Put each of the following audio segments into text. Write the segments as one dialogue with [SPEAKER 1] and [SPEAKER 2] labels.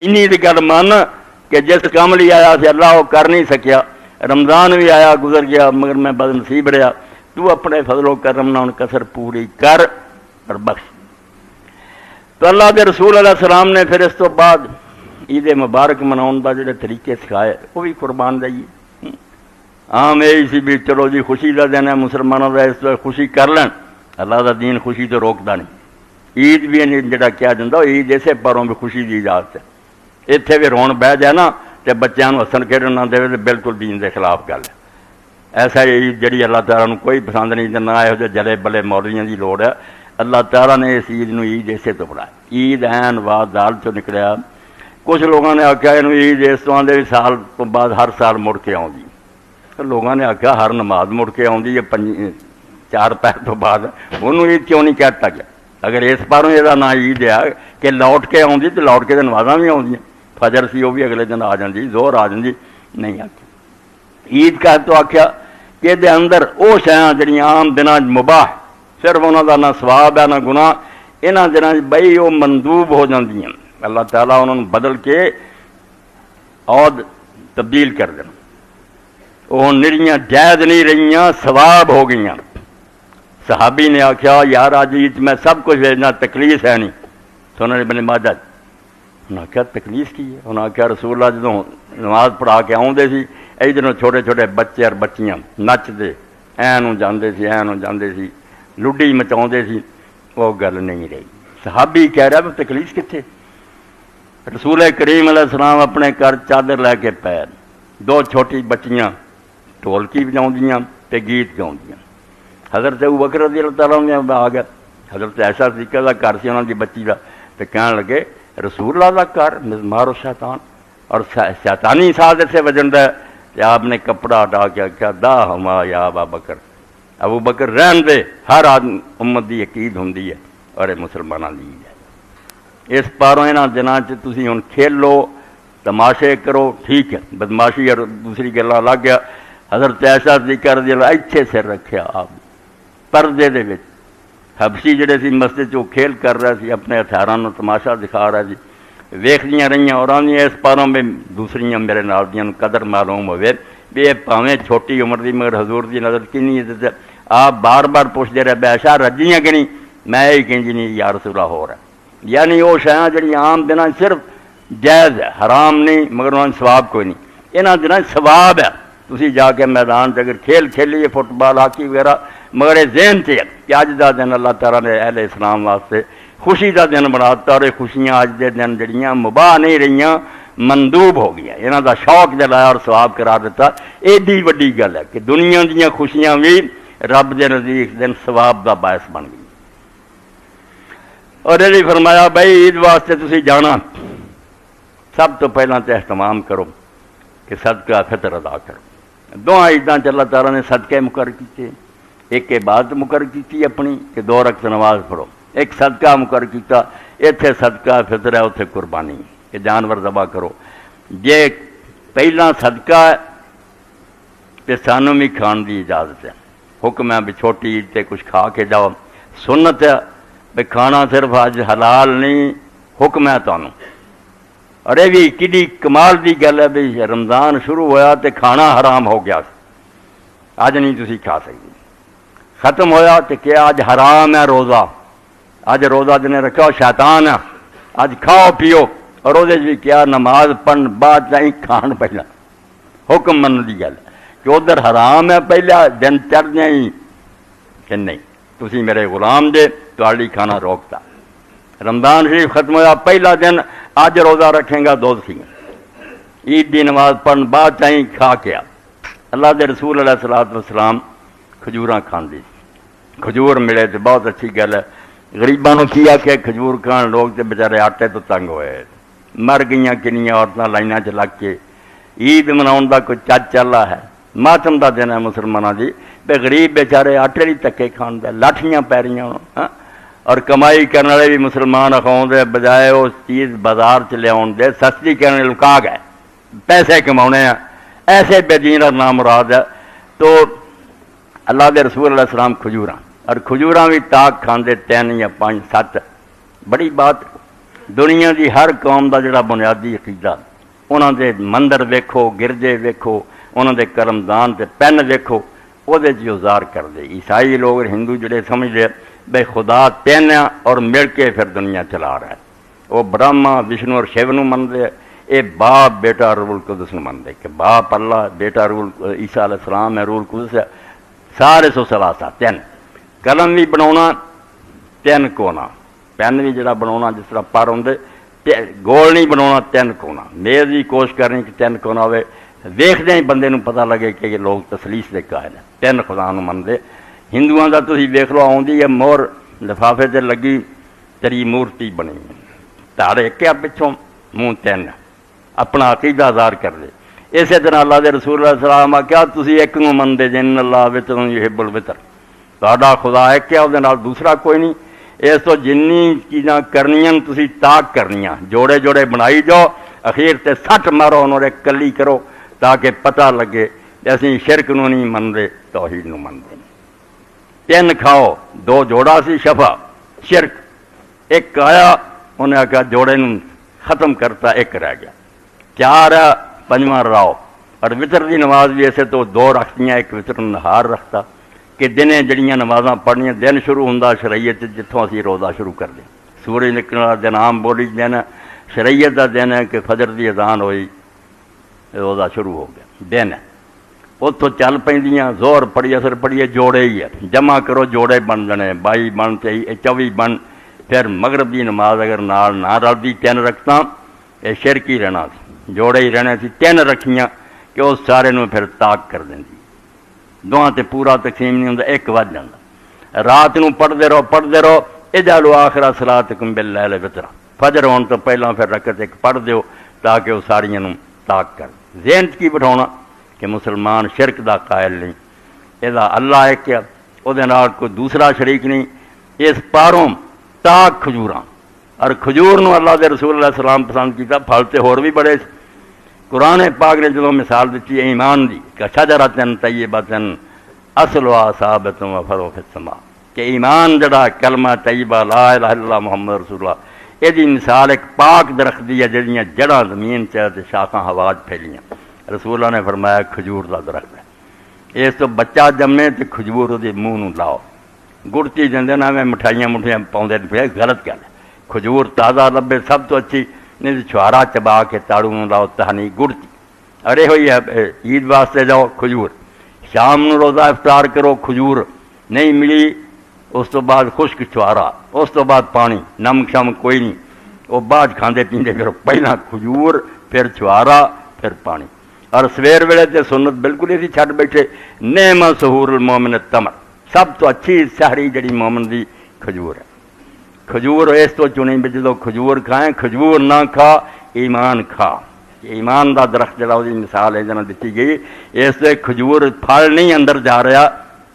[SPEAKER 1] انی دی گل مان کہ جس کام لی آیا سی اللہ وہ کر نہیں سکیا، رمضان بھی آیا گزر گیا مگر میں بد نصیب رہا، تو اپنے فضل و کرم نال کسر پوری کر اور بخش۔ تو اللہ کے رسول علیہ السلام نے پھر اس تو بعد عید مبارک مناؤن دا جڑے طریقے سکھائے وہ بھی قربان دئیے۔ عام یہی سی بھی چلو جی خوشی دا دن ہے مسلمانوں کا، اس طرح خوشی کر لین، اللہ دا دین خوشی تو روکتا نہیں۔ عید بھی جڑا کیا جاتا عید اسے پروں بھی خوشی دی اجازت ہے، اتنے بھی رون بہ جائے نا تو بچوں ہسن کھیڈن نہ دے تو بالکل دین کے خلاف گل ہے۔ ایسا عید جڑی اللہ تعالیٰ نے کوئی پسند نہیں، نہ یہ جلے بلے مولویاں کی لوڑ ہے۔ اللہ تعالیٰ نے اس عید عید اسے تو بڑھایا۔ عید این واد دال چو نکلیا۔ کچھ لوگوں نے آخیا یہ عید اس طرح کے سال تو بعد ہر سال مڑ کے آؤں، لوگوں نے آخیا ہر نماز مڑ کے آؤں چار پیر تو بعد، انہوں عید کیوں نہیں کہتا گیا؟ اگر اس پاروں یہ نا عید ہے کہ لوٹ کے آؤں تو لوٹ کے تو نمازاں بھی آؤں، فجر سی وہ بھی اگلے دن آ جاتی، زہر آ جاتی، نہیں آخیا عید کا تو آخیا کہ دے اندر وہ شیاں جڑیاں عام دنوں مباح، صرف انہوں کا نہ ثواب ہے نہ گناہ، یہاں دنوں بئی وہ مندوب ہو جاندیاں، اللہ تعالیٰ انہوں نے بدل کے اور تبدیل کر دینا، وہ نریاں جائز نہیں رہیاں، ثواب ہو گئیاں۔ صحابی نے آخیا یار آج عید میں سب کچھ بھیجنا، تکلیف ہے نہیں۔ سنن ابن ماجہ انہوں نے آخیا تکلیف کی ہے؟ انہوں نے آخیا رسول اللہ جدوں نماز پڑھا کے آؤندے سی ادھروں چھوٹے چھوٹے بچے اور بچیاں نچدے اینوں جاندے سی، اینوں جاندے سی، لڈی مچاؤندے سی، وہ گل نہیں رہی۔ صحابی کہہ رہا ہے تکلیف کتنے؟ رسول کریم علیہ السلام اپنے گھر چادر لے کے پیر، دو چھوٹی بچیاں ڈھولکی بجاؤندیاں تے گیت گاؤندیاں۔ حضرت ابوبکر رضی اللہ تعالیٰ نے آ گیا، حضرت عائشہ صدیقہ کا گھر سی انہوں کی بچی کا، تو کہنے لگے رسول اللہ کا گھر مزمار و شیطان اور شیطانی ساز سے وجن ہے۔ آپ نے کپڑا ہٹا کے آخیا دا ہما یا ابا بکر، ابو بکر رہن دے، ہر آدمی امت کی ایک عید ہوں اور مسلمانوں کی عید ہے۔ اس پاروں یہاں دنوں تھی ہوں کھیلو تماشے کرو، ٹھیک ہے، بدماشی اور دوسری گلیں لگ گیا۔ حضرت عائشہ صدیقہ رضی اللہ اتنے سر رکھیا آپ پردے دے وچ، حبشی جڑے سی مسجد چ کھیل کر رہا سی، اپنے ہتھیاراں نوں تماشا دکھا رہا سی، ویکھدیاں رہیاں اور آندیاں اس پاروں میں دوسریاں میرے نال دیاں قدر معلوم ہوئے بھی یہ پاویں چھوٹی عمر دی مگر حضور دی نظر کنی عزت ہے۔ آپ بار بار پوچھتے رہے بے عائشہ رجیاں کہ نہیں؟ میں یہی کہیں جی نہیں یا رسول اللہ ہو رہا ہے۔ یعنی وہ شیاں جڑی عام دنوں صرف جائز ہے، حرام نہیں، مگر انہوں نے ثواب کوئی نہیں۔ یہاں دنوں ثواب ہے، تسی جا کے میدان سے اگر کھیل کھیلیے فٹ بال ہاکی وغیرہ، مگر یہ ذہن سے کہ اج دا دن اللہ تعالیٰ نے اہل اسلام واسطے خوشی دا دن بناتا، اور یہ خوشیاں اج دے دن جڑیاں مباح نہیں رہیاں، مندوب ہو گیا، یہاں دا شوق جلایا اور ثواب قرار دیتا۔ ایڈی وڈی گل ہے کہ دنیا دیاں خوشیاں بھی رب دے نزدیک دن ثواب دا باعث بن گئی۔ اور یہ فرمایا بھائی عید واسطے تسی جانا، سب تو پہلا تو اہتمام کرو کہ صدقہ فطر ادا کرو۔ دونوں عیداں اللہ تعالیٰ نے صدقے مقرر کیتے، ایک عبادت مقرر کی اپنی کہ 2 رکعت نماز پڑھو، ایک صدقہ مقرر کیتا، اتنے صدقہ فطر ہے اتنے قربانی کہ جانور ذبح کرو۔ جے پہلا صدقہ ہے تو سانوں بھی کھان کی اجازت ہے، حکم ہے بھی چھوٹی عید تے کچھ کھا کے جاؤ، سنت ہے بھی کھانا صرف اج حلال نہیں، حکم ہے تمہیں۔ اور یہ بھی کڈی کمال دی گل ہے بھی رمضان شروع ہویا تو کھانا حرام ہو گیا، اج نہیں تسی کھا سکتے، ختم ہویا تو کیا اج حرام ہے روزہ، اج روزہ جنہیں رکھا شیطان ہے، اج کھاؤ پیو، اور وہ بھی کیا نماز پڑھن بعد چاہیے کھان پہلا، حکم من کی گل کہ ادھر حرام ہے پہلا دن چڑھ جائیں کہ نہیں تسی میرے غلام دے تہاڈی کھانا روکتا۔ رمضان شریف ختم ہوا پہلا دن اج روزہ رکھیں گا دوزخی، عید دی نماز پڑھن بعد چاہیے کھا کے آ۔ اللہ دے رسول علیہ الصلوۃ والسلام کھجوراں کھاندے، کھجور ملے تو بہت اچھی گل ہے۔ غریباں نوں کیا کہ کھجور کھان، لوگ تے بیچارے آٹے تو تنگ ہوئے، مر گئیاں کنیاں عورتاں لائناں چ لگ کے۔ عید مناؤن دا کوئی چج چلا ہے، ماتم دا دن ہے مسلمانوں دی، بے غریب بیچارے آٹے دی تکے کھان دے، لاٹھیاں پیریاں اور کمائی کرنے والے بھی مسلمان اخاؤں دے بجائے اس چیز بازار چ لیا دے سستی کرنے لکا گئے، پیسے کماؤنے ہیں، ایسے بے دین اور نامراد ہے۔ تو اللہ دے رسول علیہ السلام کھجوراں، اور کھجوراں بھی تاک کھاندے 3 یا 5 7، بڑی بات دنیا دی ہر قوم دا جڑا بنیادی عقیدہ انہاں دے مندر ویکھو گرجے ویکھو انہاں دے کرمدان تے پین ویکھو وہ ظاہر کر دے عیسائی لوگ ہندو جڑے سمجھ دے بھائی خدا تین اور مل کے پھر دنیا چلا رہا ہے وہ برہما وشنو اور شیو نو منتے اے باپ بیٹا روح القدس نو منتے کہ باپ اللہ بیٹا روح عیسیٰ علیہ السلام ہے روح القدس ہے سارے سو سلاسا تین قلم بھی بنا تین کونا پین بھی جڑا بنا جس طرح پر ہوں گول نہیں بنا تین کونا میز بھی کوشش کرنی کہ تین کونا ہوئے ویخدے ہی بندے نو پتہ لگے کہ یہ لوگ تسلیس دے قائل ہیں تین خدا نو منتے ہندوؤں کا تھی ویخ لو آدھی ہے مور لفافے تے لگی تیری مورتی بنی تاڑے کیا پچھوں منہ تین اپنا عقیدہ ظاہر کر دے اسی طرح اللہ دے رسول اللہ علیہ وسلم کیا تھی ایک نو منتے جن اللہ وطر یحب الوطر تہاڈا خدا ایک ہے وہ دوسرا کوئی نہیں اس تو جنی چیزاں کرنیاں تسی تاک کرنیاں جوڑے جوڑے بنائی جاؤ اخیر تے سٹ مارو انہوں نے کلی کرو تاکہ پتہ لگے اسی شرک نو نہیں منتے توحید نو منتے تین کھاؤ دو جوڑا سی شفا شرک ایک آیا انہیں آخیا جوڑے نو ختم کرتا ایک رہ گیا چار پنجواں راؤ اور وطر دی نماز بھی ایسے تو دو رکھتیاں ایک وطر نہار رکھتا کہ دنیں جڑیاں نمازاں پڑھنیاں دن شروع ہوں شریعت جتوں اسی روزہ شروع کر دیں سورج نکلنے والا دن عام بولی دن شریعت کا دن ہے کہ فجر دی اذان ہوئی روزہ شروع ہو گیا دن ہے اتوں چل پہ زور پڑی اثر پڑیے جوڑے ہی ہے جمع کرو جوڑے بن جانے 22 بن 24 بن پھر مغرب کی نماز اگر نال نہ رلتی تین رکھتا یہ شرک ہی رہنا سی جوڑے ہی رہنے سی تین رکھیاں کہ اس سارے نو پھر تاک کر دیں دواں تے پورا تقسیم نہیں ہوتا ایک وج جاتا رات نو پڑھتے رہو اجعلوا آخر صلاتکم باللیل وطرا فجر ہون تو پہلا پھر رکعت ایک پڑھ دیو تاکہ وہ ساریاں نو تاک کر ذہن کی بٹھاؤنا کہ مسلمان شرک دا قائل نہیں یہ اللہ ہے کیا وہ کوئی دوسرا شریک نہیں اس پاروں تاک کھجوراں اور کھجور نو اللہ دے رسول اللہ السلام پسند کیتا پھل تے ہور بھی بڑے قرآن پاک نے جدوں مثال دیتی ہے ایمان دی کہ شجرۃ طیبۃ اصلها ثابت و فرعها فی السماء کہ ایمان جڑا کلمہ طیبہ لا الہ الا اللہ محمد رسول اللہ یہ مثال ایک پاک درخت دی ہے جڑیاں جڑاں زمین تے شاخاں ہوا وچ پھیلیاں رسول اللہ نے فرمایا کھجور دا درخت ہے اس تو بچہ جمے تے کھجور دے منہ نو لاؤ گڑتی دیندے نا میں مٹھائیاں پاؤندے پھر غلط گل ہے کھجور تازہ لبے سب تو اچھی نہیں چھوارا چبا کے تاڑو نو لاؤ تہنی گڑتی ارے ہوئی ہے عید واسطے جاؤ کھجور شام نو روزہ افطار کرو کھجور نہیں ملی اس تو بعد خشک چھوارا اس تو بعد پانی نمک شمک کوئی نہیں وہ بعد کھاندے پیندے پھر پہلا کھجور پھر چھوارا پھر پانی اور سویر ویلے تے سنت بالکل اسی چھڈ بیٹھے نعم سحور المومن التمر سب تو اچھی سحری جڑی مومن دی کھجور ہے کھجور اس تو چنی بھی جدو کھجور کھائیں کھجور نہ کھا ایمان کھا ایمان دا درخت جڑا وہ مثال ہے جنا دیتی گئی اس سے کھجور پھل نہیں اندر جا رہا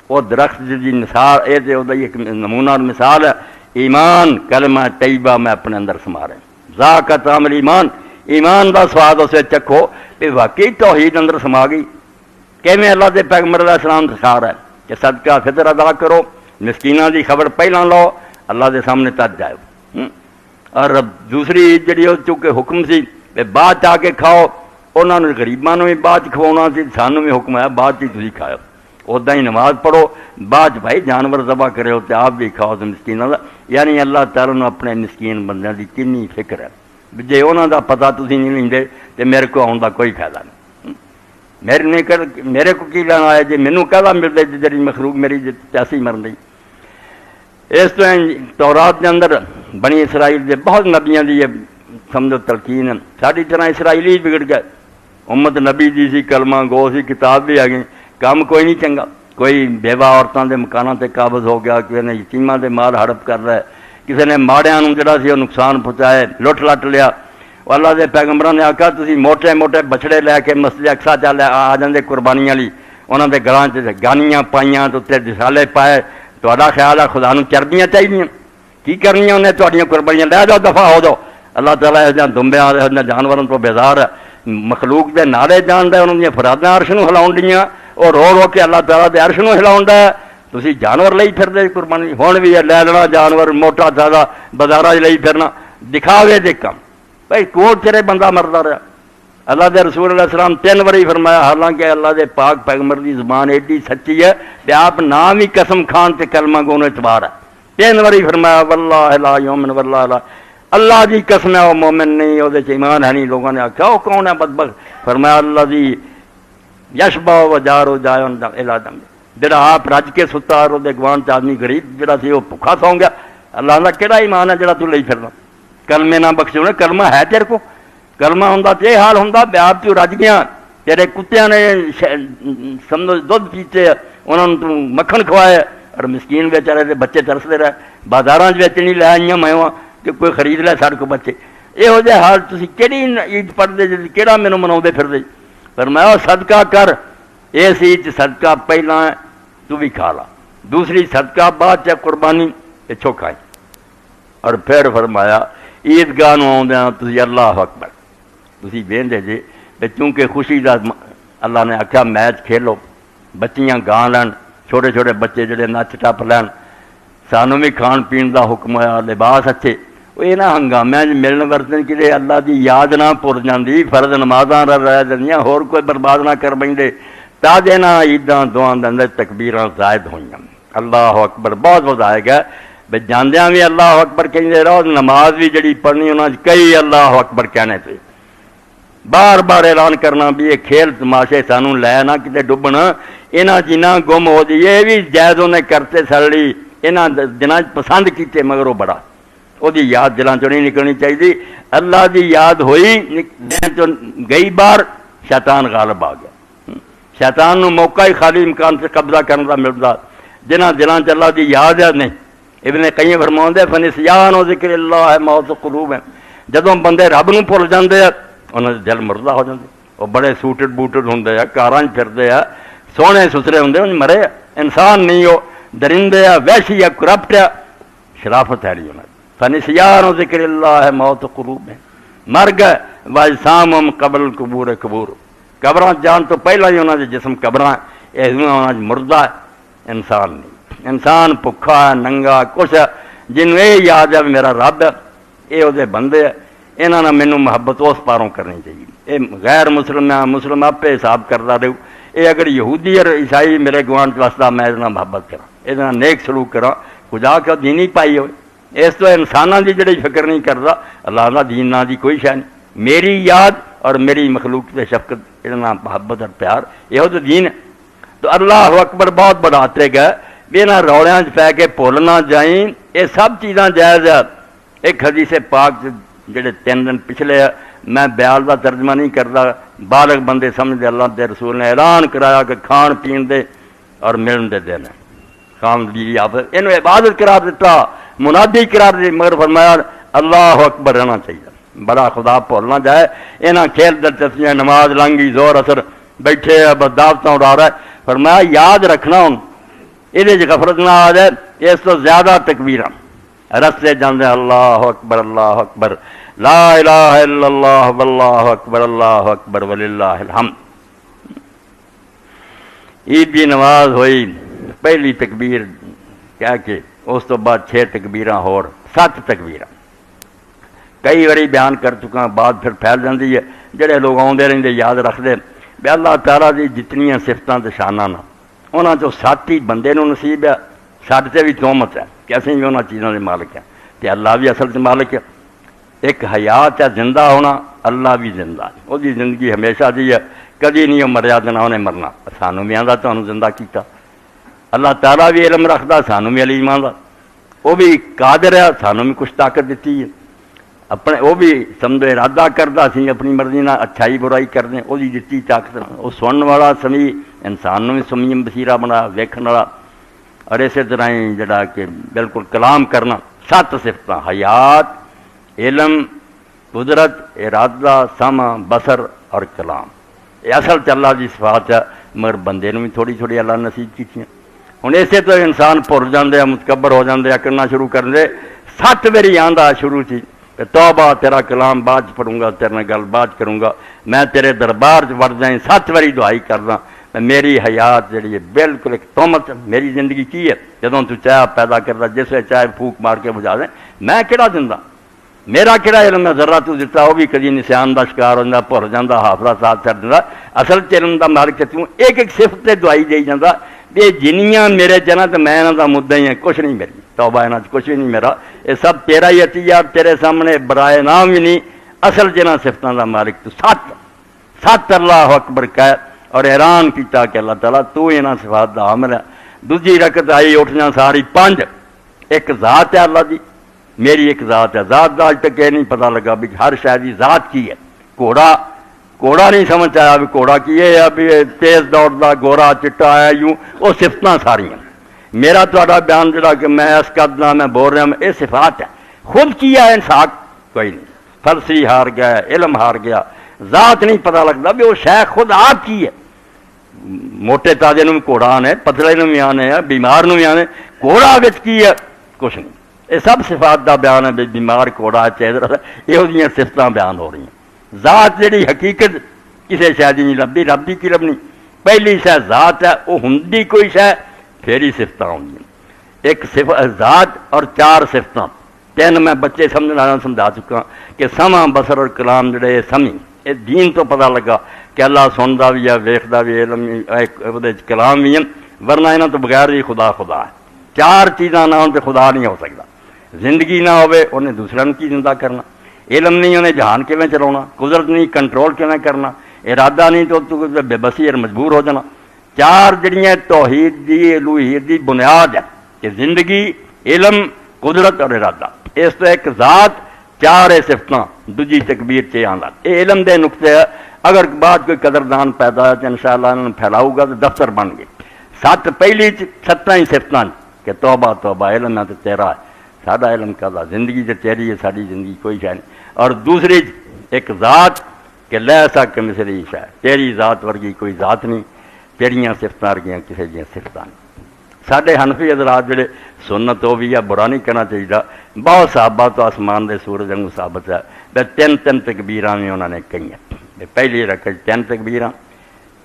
[SPEAKER 1] وہ درخت جی مثال یہ ایک نمونہ اور مثال ہے ایمان کلمہ طیبہ میں اپنے اندر سما رہے ذاک طعم ایمان ایمان دا سواد اسے چکھو کہ واقعی توحید اندر سما گئی کیویں اللہ دے پیغمبر علیہ السلام سکھا رہا ہے کہ صدقہ فطر ادا کرو مسکیناں دی خبر پہلا لو اللہ دے سامنے تج جائے اور دوسری عید جڑی ہو چونکہ حکم سی بعد آ کے کھاؤ انہوں نے غریباں بھی بعد کھوانا سی سانوں بھی حکم ہے بعد ہی تھی کھاؤ ادا ہی نماز پڑھو بعد بھائی جانور ذبح کرے ہو تو آپ بھی کھاؤ تو مسکینوں کا یعنی اللہ تعالیٰ نے اپنے مسکین بندیاں کی کنی فکر ہے جی انہوں کا پتہ تھی نہیں لیں تو میرے کو آن کا کوئی فائدہ نہیں میرے کو کی لینا آیا جی مینوں کہدا ملتا جی مخلوق میری پیاسی مرن دی اس تو تورات کے اندر بنی اسرائیل دے بہت نبیاں دی سمجھو تلقین ہے ساری طرح اسرائیلی بگڑ گئے امت نبی دی سی کلمہ گو سی کتاب بھی آ گئی کام کوئی نہیں چنگا کوئی بیوہ عورتوں کے مکانوں تے قابض ہو گیا کسی نے یتیماں دے مال ہڑپ کر رہا ہے کسی نے ماڑیاں جڑا سی وہ نقصان پہنچایا لٹ لٹ لیا اللہ دے پیغمبروں نے آخیا تسی موٹے موٹے بچڑے لے کے مسجد اقصا چل آ جاندے قربانیاں لی انہوں دے گلاں گانیاں پائیاں تو رسالے پائے تہاڈا خیال ہے خدا نوں چربیاں چاہیے کی کرنیاں انہیں تہاڈیاں قربانیاں لے جاؤ دفاع ہو جاؤ اللہ تعالیٰ یہ دمبیاں جانوروں تو بیزار ہے مخلوق دے نعرے جان دے انہوں نے فراداں عرش نوں ہلاؤن دیاں اور رو رو کے اللہ تعالیٰ دے عرش نوں ہلاؤن دے تسی جانور لئی پھر دے قربانی ہون بھی ہے لے لینا جانور موٹا زیادہ بازاراں لئی پھرنا دکھاوے دے کم بھائی کوٹ تیرے بندہ مردا رہا اللہ دے رسول علیہ السلام 3 واری فرمایا حالانکہ اللہ دے پاک پیغمبر دی زبان ایڈی سچی ہے کہ آپ نام ہی قسم کھان تے کلمہ گونو اعتبار ہے 3 واری فرمایا واللہ لا یومن واللہ لا اللہ دی قسم ہے وہ مومن نہیں وہ ایمان ہے نہیں لوگوں نے آخیا وہ کون ہے بدبخت فرمایا اللہ دی یشبہ و جارو جائے دم جڑا آپ رج کے ستا اور وہ گوان چ آدمی غریب جڑا سی وہ بھوکا سو گیا اللہ کا کہڑا ایمان ہے جڑا تو لئی پھرنا کلمے نہ بخشو نے کلمہ ہے تیرے کو کلمہ ہوں تو یہ حال ہوں بے آپ تو رج گیا تیرے کتیاں نے سمجھو دودھ پیتے انہوں نے تو مکھن کھوایا اور مسکین بیچارے دے بچے ترستے رہے بازاراں ویچنی لے آئیاں میں کہ کوئی خرید لے ساڑے کو بچے یہو جہ حال تسی کیڑی عید پڑھتے جی کہڑا مینوں مناؤندے پھردے پر میں صدقہ کر اس عید صدقہ پہلا تو بھی کھا لا دوسری صدقہ بعد چ قربانی پچھو کھائی اور پھر فرمایا عیدگاہ آدھا تھی اللہ اکبر تھی وہدے جی چونکہ خوشی کا اللہ نے آخیا میچ کھیلو بچیاں گا لین چھوٹے چھوٹے بچے جڑے نچ ٹپ لین سانوں بھی کھان پین کا حکم ہوا لباس اچھے وہ یہ نہ ہنگامے ملن ورتن کہ اللہ کی یاد نہ پور جاتی فرض نمازاں رہ جاندیاں ہور کوئی برباد نہ کر بہتے تاجے نہ عیداں دعاں دے اندر تکبیراں زائد ہوئی اللہ اکبر بہت بہت آئے گا بھائی جاندیاں بھی اللہ اکبر کہتے رہو نماز بھی جڑی پڑھنی انہوں نے کئی اللہ اکبر کہنے پہ بار بار اعلان کرنا بھی یہ کھیل تماشے سانوں لے نہ کتے ڈبن یہاں چیزاں گم ہو جی یہ بھی جائز انہیں کرتے سڑی یہاں دنوں پسند کیتے مگر وہ بڑا وہ یاد دلوں چوں نہیں نکلنی چاہیے اللہ دی یاد ہوئی گئی بار شیطان غالب آ گیا شیطان نو موقع ہی خالی امکان سے قبضہ کرنے کا ملتا جنہاں دلوں چ اللہ دی یاد ہے نہیں ابن قیم فرماؤں دے فنسیان و ذکر اللہ ہے موت قلوب ہے جدوں بندے رب نو بھول جاندے انہوں دے دل مردہ ہو جاندے وہ بڑے سوٹڈ بوٹڈ ہوندے ہیں کاراں پھردے ہیں سونے ستھرے ہوندے انہیں مرے انسان نہیں ہو درندے ہے وحشی ہے کرپٹ ہے شرافت ہے نہیں فنسیان و ذکر اللہ ہے موت قلوب ہے مر گئے واجسامہم قبل قبور قبور قبراں جان تو پہلا ہی انہوں دے جسم قبراں یہ مردہ ہے انسان نہیں انسان بھکھا ہے ننگا کچھ ہے جنہوں یہ یاد ہے میرا رب ہے یہ وہ بندے ہے یہاں نے مینوں محبت اس پاروں کرنی چاہیے یہ غیر مسلم ہے مسلم آپ حساب کرتا رہو یہ اگر یہودی اور عیسائی میرے گوان وستا میں یہ محبت کرا یہ نیک سلوک کرا خدا کا دینی پائی ہوئے اس تو انسانوں کی جڑی فکر نہیں کرتا اللہ کا دین نہ دی کوئی شہ نہیں میری یاد اور میری مخلوق سے شفقت یہ محبت اور پیار یہ تو دین ہے تو اللہ اکبر بہت بڑھاتے گئے بھی نہ روڑیاں پی کے بھول نہ جائیں یہ سب چیزاں جائز ہے ایک حدیث پاک جڑے 3 دن پچھلے میں بیال کا ترجمہ نہیں کرتا بالغ بندے سمجھتے اللہ دے رسول نے اعلان کرایا کہ کھان پین دے اور ملن دے دن خام دی آپ یہ عبادت قرار دیتا منادی قرار دی مگر فرمایا اللہ اکبر رہنا چاہیے بڑا خدا بھول نہ جائے یہاں کھیل دلچسپیاں نماز لنگی زور اثر بیٹھے بس دعوتاں اڑا رہا ہے فرمایا یاد رکھنا ہوں یہ غفلت نہ آ جائے اس تو زیادہ تکبیراں رستے جاندے اللہ اکبر لا الہ الا اللہ واللہ اکبر وللہ الحمد عید کی نماز ہوئی پہلی تکبیر کیا کہ اس تو بعد 6 تکبیراں اور 7 تکبیراں کئی باری بیان کر چکا بعد پھر پھیل جاتی ہے جڑے لوگ آتے رہتے یاد رکھتے بھی اللہ تعالیٰ دی جتنی صفتاں تے شاناں نا انہاں چوں 7 ہی بندے نوں نصیب ہے ساڈے تے بھی تہمت ہے کہ اسی بھی انہاں چیزاں دے مالک ہیں تے اللہ بھی اصل تے مالک ہے ایک حیات ہے زندہ ہونا اللہ بھی زندہ ہے وہ زندگی ہمیشہ دی ہے کدی نہیں وہ مریا نہ انہیں مرنا سانوں بھی آندا تانوں زندہ کیتا اللہ تعالیٰ بھی علم رکھدا سانوں بھی علم آندا وہ بھی قادر ہے سانوں بھی کچھ طاقت دیتی ہے اپنے وہ بھی سمجھو ارادہ کرتا سی اپنی مرضی نہ اچھائی برائی کرتے وہ دیتی طاقت وہ سنن والا سمیع انسان بھی سمیم بصیرہ بنا ویکھن والا اور اسی طرح ہی جڑا کہ بالکل کلام کرنا 7 صفتاں حیات علم قدرت ارادہ سمع بصر اور کلام یہ اصل اللہ کی صفات ہے مگر بندے بھی تھوڑی تھوڑی اللہ نصیب کی ہوں اسے تو انسان بھول جاندے متکبر ہو جاندے کرنا شروع کر دے 7 باری آندا شروع سی توبہ تیرا کلام بعد پڑھوں گا تیرے نال گل بعد کروں گا میں تیرے دربار وڑ جائیں 7 باری دعائی کردا میری حیات جڑی ہے بالکل ایک تہمت میری زندگی کی ہے جدوں تو چاہ پیدا کردا جس ویلے چاہے پھوک مار کے بجا دیں میں کہڑا دیندا میرا کہڑا علم ہے ذرا تو دیتا وہ بھی کدی نسیان کا شکار ہو جاتا بھول جاتا حافظہ ساتھ چھڈ دیتا اصل علم کا مالک تو ایک ایک صفت تے دعائی دے جاتا یہ جنیاں میرے چنا تو میں یہاں کا مدعا ہی ہے کچھ نہیں میری توبہ یہاں کچھ بھی نہیں میرا یہ سب تیرا ہی عطیہ تیرے سامنے برائے نام بھی نہیں اصل جنہ صفتوں کا مالک تو سات اللہ اکبر کہہ اور حیران کیتا کہ اللہ تعالیٰ تو یہاں صفات کا حامل ہے دوجی رکعت آئی اٹھنا ساری 5 ایک ذات ہے اللہ دی میری ایک ذات ہے ذات دا اج تک یہ نہیں پتہ لگا بھی ہر شاید کی ذات کی ہے گھوڑا نہیں سمجھ آیا بھی گھوڑا کی ہے بھی تیز دوڑتا گورا چٹا ہے یوں وہ صفتاں ساریاں میرا تا بیان جڑا کہ میں اس قدنا میں بول رہا ہوں یہ صفات ہے خود کیا ہے انسان کوئی نہیں فلسی ہار گیا علم ہار گیا ذات نہیں پتہ لگتا بھی وہ شے خود آپ کی ہے موٹے تازے بھی گھوڑا آنے پتلے بھی آنے بیمار بھی آنے گھوڑا بچ کی ہے کچھ نہیں یہ سب صفات کا بیان ہے بیمار گھوڑا چہرہ یہ صفتاں بیان ہو رہی ہیں ذات جہی حقیقت کسی شاید نہیں لبھی رب کی لبنی پہلی شے ذات ہے وہ ہوں کوئی شے پھر ہی صفتاں ہوں ایک ذات اور 4 صفتاں 3 میں بچے سمجھنا سمجھا چکا کہ سما بسر اور کلام جڑے سمی یہ دین تو پتہ لگا کہ اللہ سنتا بھی ہے ویکھدا بھی علم کلام بھی ہے ورنہ یہاں تو بغیر ہی خدا ہے 4 چیزاں نہ ہون تے خدا نہیں ہو سکتا زندگی نہ ہوئے انہیں دوسرے کی زندہ کرنا علم نہیں انہیں جہان کیویں چلانا قدرت نہیں کنٹرول کیویں کرنا ارادہ نہیں تو بے بسی اور مجبور ہو جانا 4 جڑیاں توحید دی الوہیت دی بنیاد ہے کہ زندگی علم قدرت اور ارادہ اس تو ایک ذات 4 صفتاں دوجی تکبیر چ آندا یہ علم دے نقطے اگر بعد کوئی قدردان پیدا ہے تو انشاءاللہ انہوں پھیلاؤ گا تو دفتر بن گئے 7 پہلی 7 ہی صفتاں کہ توبہ توبہ علم ہے تو تیرا ہے ساڈا علم کا زندگی تو تیری ہے ساری زندگی کوئی شے نہیں اور دوسری ایک ذات کہ لیسا کمثلہ شیء تیری ذات ورگی کوئی ذات نہیں تیریاں صفتاں ورگیاں کسی دیاں صفتاں نہیں ساڈے حنفی حضرات جڑے سنت ہو بھی ہے برا نہیں کہنا چاہیے بہت صحابہ تو آسمان دے سورج وانگوں ثابت ہے بے 3 تکبیراں بھی انہوں نے کہی پہلی رکعت 3 تکبیراں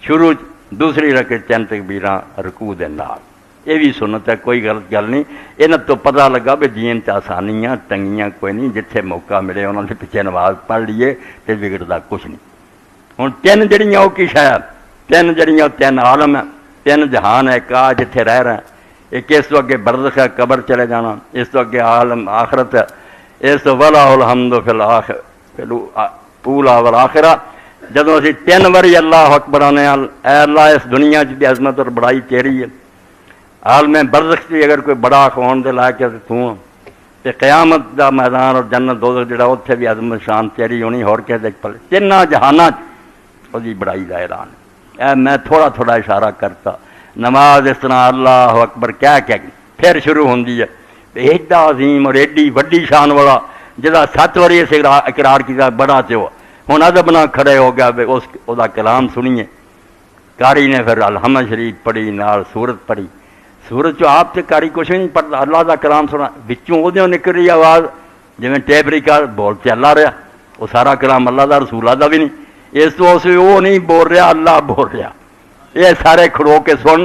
[SPEAKER 1] شروع دوسری رکعت 3 تکبیراں رکوع دے نال یہ بھی سنت ہے کوئی غلط گل نہیں یہاں تو پتہ لگا بھی دین تے آسانیاں تنگیاں کوئی نہیں جتھے موقع ملے انہوں نے پیچھے نماز پڑھ لیے تو بگڑتا کچھ نہیں ہوں 3 جڑیاں وہ کی شاید 3 جڑیاں 3 عالم ہیں 3 جہان ہے کا جتھے رہ رہے ہیں ایک اس تو اگے برزخ ہے قبر چلے جانا اس تو اگے عالم آخرت ہے اس تو ولا الحمد فی الاخر اولا والآخرہ جدوں اسی 3 واری اللہ اکبر آنے اے اللہ اس دنیا چ بھی عظمت اور بڑائی تیری ہے عالم برزخ کی اگر کوئی بڑا خون دے لا کے تو تے قیامت دا میدان اور جنت دوزخ جڑا اتنے بھی عظمت شان تیری ہونی ہور کے دیکھ پلے 3 جہاناں وہ بڑائی دا اعلان اے میں تھوڑا تھوڑا اشارہ کرتا نماز اس طرح اللہ اکبر کہہ کے پھر شروع ہوندی ہے ایڈا عظیم اور ایڈی وڈی شان والا جہاں 7 واری اس اقرار کیا بڑا چو ہوں ادب نہ کھڑے ہو گیا اس دا کلام سنیے قاری نے پھر الحمد شریف پڑھی نال سورت پڑھی سورت چو آپ سے قاری کچھ نہیں پڑھتا اللہ دا کلام سنا بچوں وہ نکل رہی آواز جی ٹیپ ریکارڈ بولتے اللہ رہا وہ سارا کلام اللہ دا رسول دا بھی نہیں اس تو اس وہ نہیں بول رہا اللہ بول رہا یہ سارے کھڑو کے سن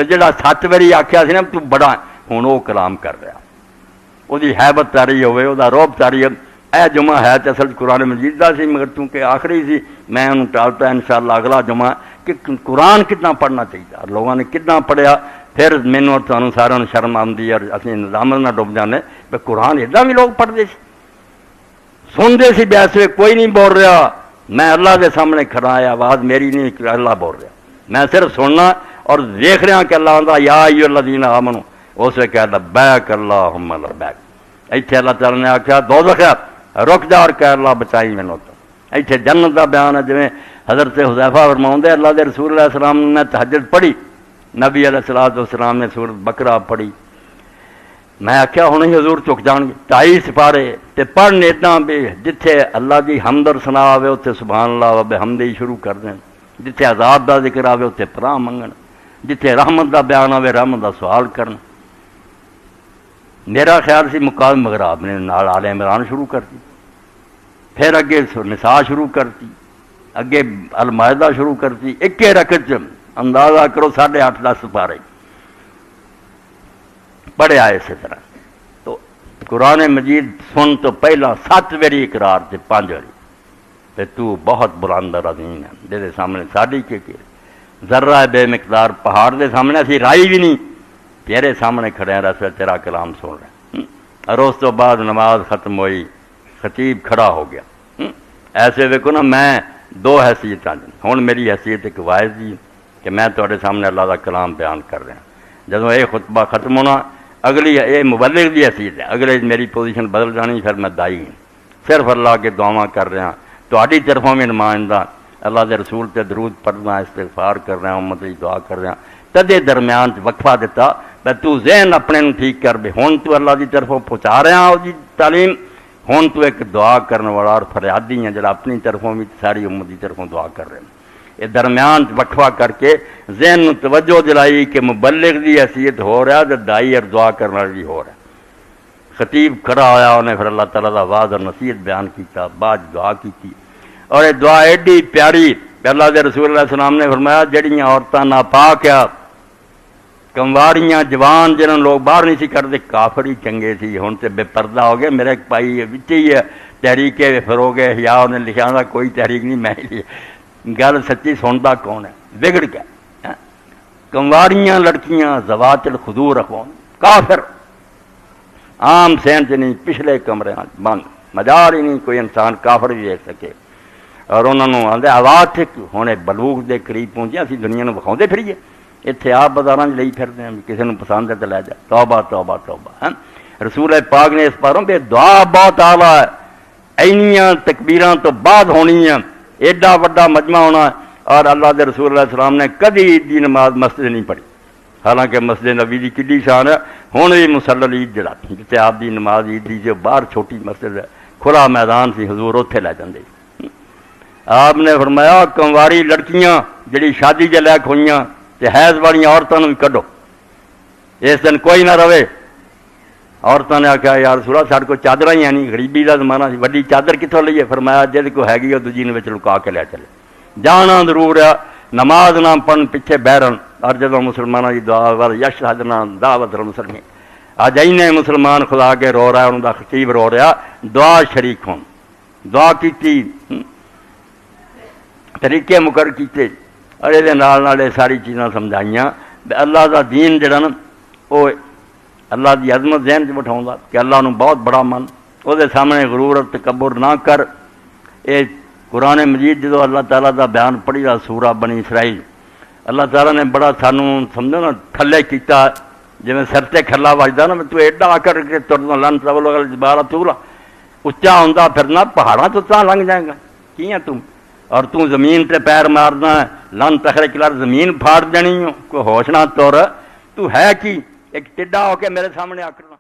[SPEAKER 1] جا 7 واری آخیا سی نا تو بڑا ہوں وہ کلام کر رہا وہ حیبت تاری ہوئے وہ روب تاری اے جمعہ ہے تو اصل قرآن مجید کا سی مگر چونکہ آخری سی میں انہوں ٹالتا انشاءاللہ اگلا جمعہ کہ قرآن کتنا پڑھنا چاہیے لوگوں نے کتنا پڑھیا پھر مینوں اور تمہیں سارا شرم آتی اور اسی نظام نہ ڈب جانے بھائی قرآن ادا بھی لوگ پڑھتے سنتے سی ویسے کوئی نہیں بول رہا میں اللہ کے سامنے کھڑا ہے آواز میری نہیں اللہ بول رہا میں صرف سننا اور دیکھ رہا کہ اللہ آتا یا ایھا الذین آمنوا اس سے کہہ لبیک اللہم لبیک ایتھے اللہ تعالیٰ نے آخیا دوزخ ہے رک جا اور کہہ اللہ بچائی مینوں تو ایتھے جنت کا بیان ہے جویں حضرت حذیفہ فرماؤندے اللہ دے رسول علیہ السلام نے تہجد پڑھی نبی علیہ الصلوۃ والسلام نے سورۃ بقرہ پڑھی میں آخیا ہوں ہی حضور چک جان گے 2.5 سپارے تے پڑھنے اتنا بھی جتھے اللہ دی حمد اور ثنا آوے اتنے سبحان اللہ و بحمدہ شروع کر دیں جتھے عذاب دا ذکر آوے اتنے پناہ منگن جتھے رحمت دا بیان آوے رحمت دا سوال کرنا میرا خیال سی مقام مغرب نے نال آل عمران شروع کرتی پھر اگے نساء شروع کرتی اگے المائدہ شروع کرتی ایک رکعت اندازہ کرو 8.5-10 سپارے پڑھے آئے اسی طرح تو قرآن مجید سن تو پہلا 7 واری اقرار تے 5 واری تے تو بہت بلند اور عظیم ہے جہدے سامنے ساڈی کے ذرہ بے مقدار پہاڑ دے سامنے اسی رائی بھی نہیں تیرے سامنے کھڑے ہیں رسول تیرا کلام سن رہے ہیں۔ اور اس تو بعد نماز ختم ہوئی، خطیب کھڑا ہو گیا۔ ایسے ویکو نا میں 2 حیثیت ہوں میری حیثیت ایک واعظ دی کہ میں تواڈے سامنے اللہ دا کلام بیان کر رہا جدوں یہ خطبہ ختم ہونا اگلی یہ مبلغ دی حیثیت ہے، اگلے میری پوزیشن بدل جانی، پھر میں دائی ہوں، صرف اللہ کے دعاواں کر رہا تہاڈی طرفوں بھی نمائندہ اللہ دے رسول تے درود پڑھنا، استغفار کر رہا امت دی دعا کر رہا تدے درمیان وقفہ دیتا بے تو ذہن اپنے نو ٹھیک کر بے ہن تو اللہ دی طرفوں پہنچا رہا او دی تعلیم، ہن تو ایک دعا کرنے والا اور فریادی ہیں جڑا اپنی طرفوں بھی ساری امت دی طرفوں دعا کر رہے ہیں۔ یہ درمیان وقفہ کر کے ذہن نو توجہ دلائی کہ مبلغ دی حیثیت ہو رہا تے دائی اور دعا کرنے والا بھی ہو رہا۔ خطیب کھڑا ہویا انہیں پھر اللہ تعالیٰ دا وعظ اور نصیحت بیان کیتا، بعد دعا کیتی اور یہ دعا ایڈی پیاری اللہ دے رسول اللہ علیہ السلام نے فرمایا جڑیاں عورتاں ناپاک آ کمواریاں جوان جنہوں لوگ باہر نہیں سی کرتے کافر ہی چنگے سی، ہن تے بے پردہ ہو گئے۔ میرے ایک بھائی وچ ہی ہے تحریک فروغ احیاء انہیں لکھا تھا کوئی تحریک نہیں میں ہی گل سچی سنتا کون ہے بگڑ گیا۔ کمواریاں لڑکیاں زوات الخدور رکھوان کافر عام سینٹ نہیں پچھلے کمرے بند مجال ہی نہیں کوئی انسان کافر بھی دیکھ سکے اور انہوں نے آدھے آواز تھے ہونے بلوغ دے قریب پہنچے اسی دنیا کو وکھاؤندے پھریے اتنے آپ بازاراں لئی پھرتے ہیں کسی نے پسند ہے تو لے جا توبہ توبہ توبہ۔ رسول پاک نے اس پاروں پہ دعا بہت اعلیٰ ہے، اینیاں تکبیراں تو بعد ہونی ہیں، ایڈا وڈا مجمع ہونا ہے اور اللہ دے رسول اللہ علیہ السلام نے کدی عید دی نماز مسجد نہیں پڑھی، حالانکہ مسجد نبی دی کڈی شان ہے۔ ہن بھی مسلل عید جڑا جتے آپ دی نماز عید دی جو باہر چھوٹی مسجد ہے کھلا میدان سی حضور اتنے لے جاندے۔ آپ نے فرمایا کنواری لڑکیاں جڑی شادی کے لائق ہوئیاں تے حیض والی عورتوں بھی کڈو، اس دن کوئی نہ رہے۔ عورتوں نے آخیا یار رسول اللہ ساڈے کو چادر ہی ہے نہیں، غریبی کا زمانہ سی، وڈی چادر کتوں لئیے؟ فرمایا جہد کو ہیگی وہ دوجی نے لکا کے لے چلے۔ جانا ضرور ہے، نماز نہ پڑھن پیچھے بہرن، اور جدو مسلمانوں کی دعا ور یشہدنا دعوت المسلمین اج اینے مسلمان خدا کے رو رہا ہے، انہوں کا خطیب رو رہا، دعا شریک ہون، دعا کیتی، طریقے مقرر کیتے اور یہ ساری چیزاں سمجھائیاں۔ اللہ دا دین جڑا نا وہ اللہ دی عظمت ذہن چ بٹھاؤں کہ اللہ نو بہت بڑا من، وہ سامنے غرور اور تکبر نہ کر۔ یہ قرآن مجید جدو اللہ تعالیٰ دا بیان پڑھی دا سورہ بنی اسرائیل، اللہ تعالیٰ نے بڑا سانوں سمجھو نا تھلے کیتا، جی سر تے کھلا وجدا نا تو ایڈا آ کر کے ترنا لن سب بارہ تولا اچا ہوں پھرنا پہاڑاں تو لنگ جائے گا کی ہے تم، اور تو زمین تے پیر مارنا ہے لن تخرے کلار زمین پھاڑ دینی ہو، کوئی ہوش نہ تور تو ہے کی ایک ٹڈا ہو کے میرے سامنے آ کرنا۔